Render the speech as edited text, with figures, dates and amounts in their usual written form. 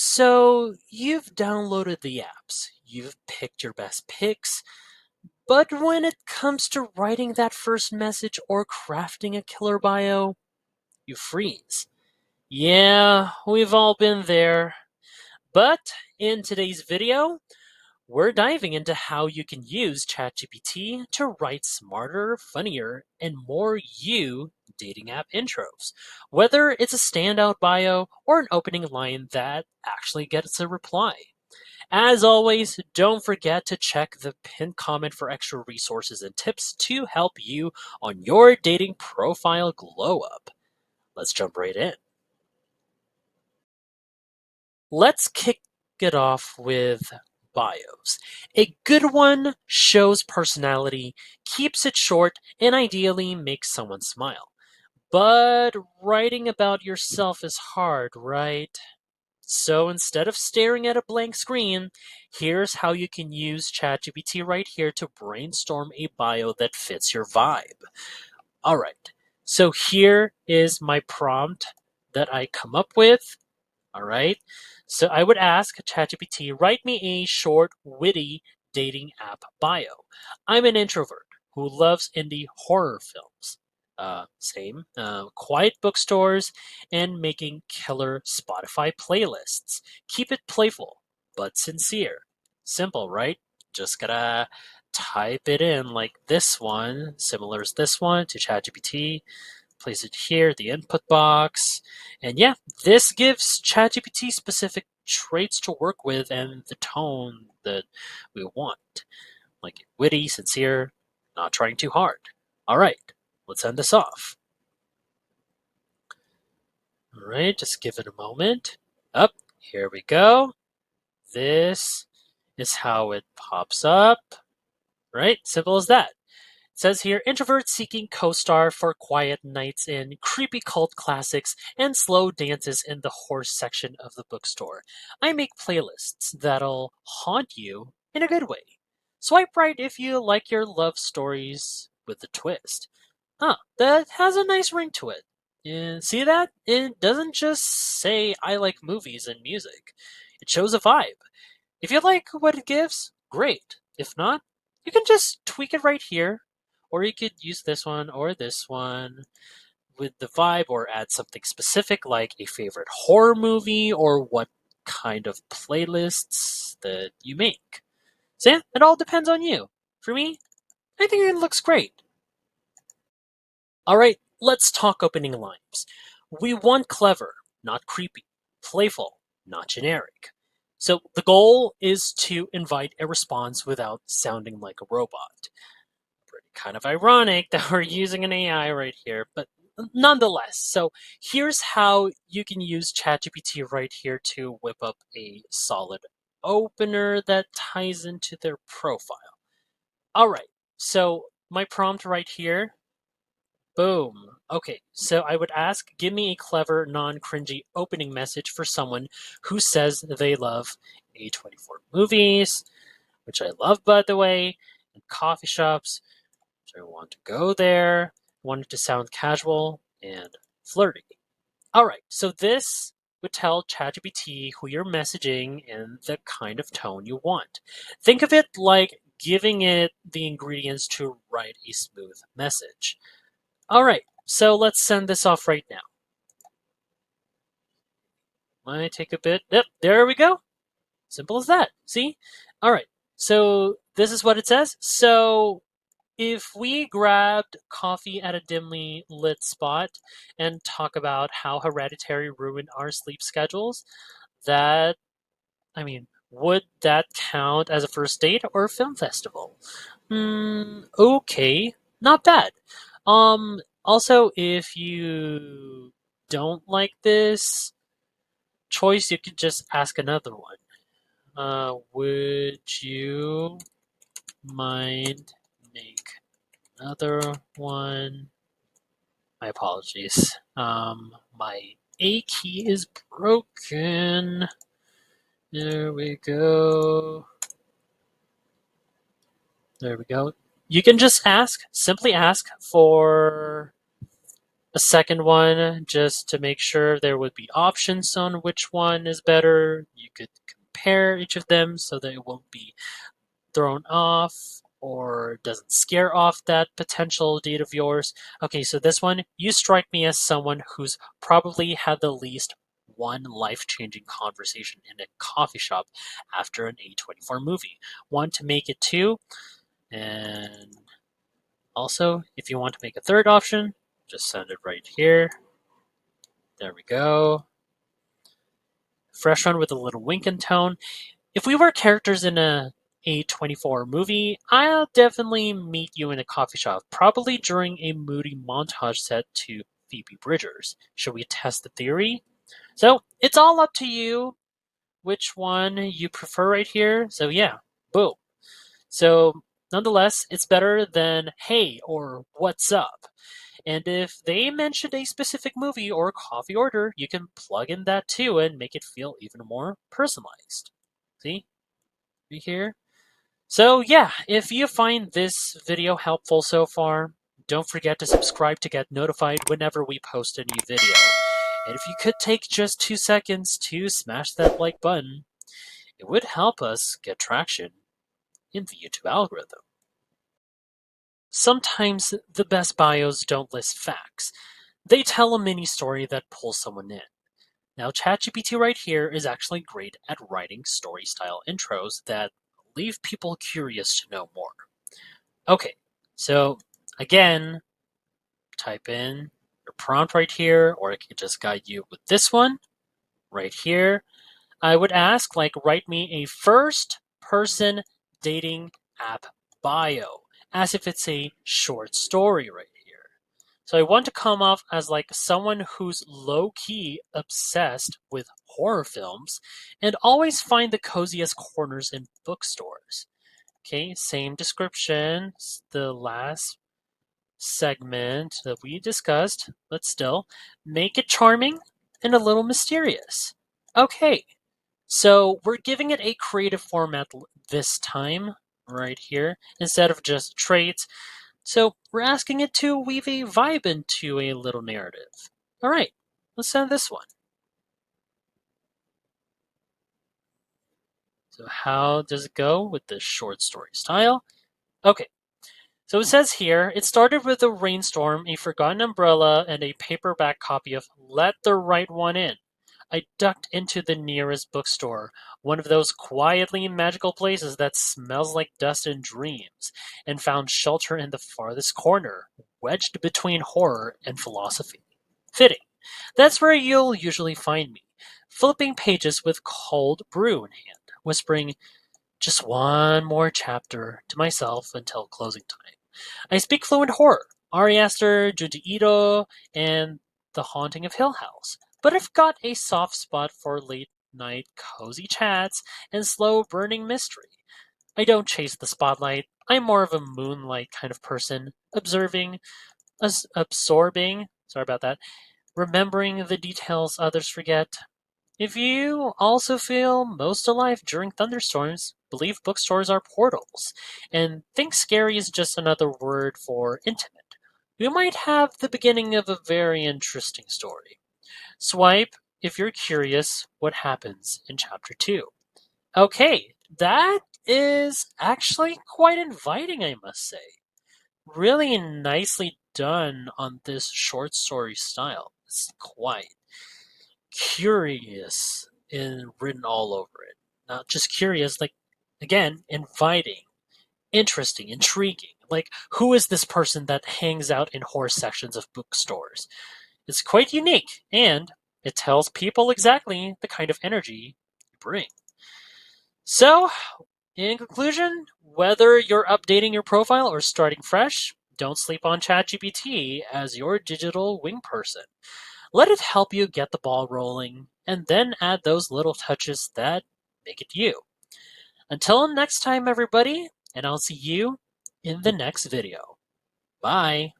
So you've downloaded the apps, you've picked your best picks, but when it comes to writing that first message or crafting a killer bio, you freeze. Yeah, we've all been there. But in today's video, we're diving into how you can use ChatGPT to write smarter, funnier, and more you dating app intros. Whether it's a standout bio or an opening line that actually gets a reply. As always, don't forget to check the pinned comment for extra resources and tips to help you on your dating profile glow up. Let's jump right in. Let's kick it off with bios. A good one shows personality, keeps it short, and ideally makes someone smile. But writing about yourself is hard, right? So instead of staring at a blank screen, here's how you can use ChatGPT right here to brainstorm a bio that fits your vibe. All right, so here is my prompt that I come up with. All right, so I would ask ChatGPT, write me a short, witty dating app bio. I'm an introvert who loves indie horror films. Same. Quiet bookstores and making killer Spotify playlists. Keep it playful but sincere. Simple, right? Just gotta type it in like this one, similar as this one to ChatGPT. Place it here, the input box. And yeah, this gives ChatGPT specific traits to work with and the tone that we want. Like witty, sincere, not trying too hard. All right, let's end this off. All right, just give it a moment. Up, here we go. This is how it pops up. Right, simple as that. It says here, introvert seeking co-star for quiet nights in creepy cult classics and slow dances in the horse section of the bookstore. I make playlists that'll haunt you in a good way. Swipe right if you like your love stories with a twist. Huh, that has a nice ring to it. And see that? It doesn't just say I like movies and music. It shows a vibe. If you like what it gives, great. If not, you can just tweak it right here. Or you could use this one with the vibe or add something specific like a favorite horror movie or what kind of playlists that you make. So yeah, it all depends on you. For me, I think it looks great. All right, let's talk opening lines. We want clever, not creepy, playful, not generic. So the goal is to invite a response without sounding like a robot. Pretty kind of ironic that we're using an AI right here, but nonetheless. So here's how you can use ChatGPT right here to whip up a solid opener that ties into their profile. All right, so my prompt right here. Boom. Okay, so I would ask, give me a clever, non-cringy opening message for someone who says they love A24 movies, which I love, by the way, and coffee shops, which I want to go there. I want it to sound casual and flirty. All right, so this would tell ChatGPT who you're messaging and the kind of tone you want. Think of it like giving it the ingredients to write a smooth message. All right, so let's send this off right now. Might take a bit. Yep, there we go. Simple as that. See? All right, so this is what it says. So if we grabbed coffee at a dimly lit spot and talk about how hereditary ruined our sleep schedules, that, would that count as a first date or a film festival? Okay, not bad. Also, if you don't like this choice, you could just ask another one. Would you mind make another one? My apologies. My A key is broken. There we go. There we go. You can just simply ask for A second one just to make sure there would be options on which one is better. You could compare each of them so that it won't be thrown off or doesn't scare off that potential date of yours. Okay, so this one, you strike me as someone who's probably had the least one life changing conversation in a coffee shop after an A24 movie. Want to make it two, and also, if you want to make a third option, just send it right here. There we go. Fresh one with a little wink and tone. If we were characters in a A24 movie, I'll definitely meet you in a coffee shop, probably during a moody montage set to Phoebe Bridgers. Should we test the theory? So it's all up to you which one you prefer right here. So yeah, boom. So nonetheless, it's better than hey or what's up. And if they mentioned a specific movie or coffee order, you can plug in that too and make it feel even more personalized. See? Right here? So yeah, if you find this video helpful so far, don't forget to subscribe to get notified whenever we post a new video. And if you could take just 2 seconds to smash that like button, it would help us get traction in the YouTube algorithm. Sometimes the best bios don't list facts. They tell a mini story that pulls someone in. Now, ChatGPT right here is actually great at writing story style intros that leave people curious to know more. Okay, so again, type in your prompt right here, or I can just guide you with this one right here. I would ask, like, write me a first person dating app bio, as if it's a short story right here. So I want to come off as like someone who's low key obsessed with horror films and always find the coziest corners in bookstores. Okay, same description, the last segment that we discussed, but still make it charming and a little mysterious. Okay, so we're giving it a creative format this time, right here, instead of just traits. So we're asking it to weave a vibe into a little narrative. All right, let's send this one. So how does it go with this short story style? Okay, so it says here, it started with a rainstorm, a forgotten umbrella, and a paperback copy of Let the Right One In. I ducked into the nearest bookstore, one of those quietly magical places that smells like dust and dreams, and found shelter in the farthest corner, wedged between horror and philosophy. Fitting. That's where you'll usually find me, flipping pages with cold brew in hand, whispering just one more chapter to myself until closing time. I speak fluent horror, Ari Aster, Junji Ito, and The Haunting of Hill House. But I've got a soft spot for late night cozy chats and slow burning mystery. I don't chase the spotlight. I'm more of a moonlight kind of person, observing, absorbing, sorry about that, remembering the details others forget. If you also feel most alive during thunderstorms, believe bookstores are portals, and think scary is just another word for intimate. You might have the beginning of a very interesting story. Swipe if you're curious what happens in chapter 2. Okay, that is actually quite inviting, I must say. Really nicely done on this short story style. It's quite curious and written all over it. Not just curious, like, again, inviting, interesting, intriguing. Like, who is this person that hangs out in horror sections of bookstores? It's quite unique, and it tells people exactly the kind of energy you bring. So, in conclusion, whether you're updating your profile or starting fresh, don't sleep on ChatGPT as your digital wing person. Let it help you get the ball rolling, and then add those little touches that make it you. Until next time, everybody, and I'll see you in the next video. Bye.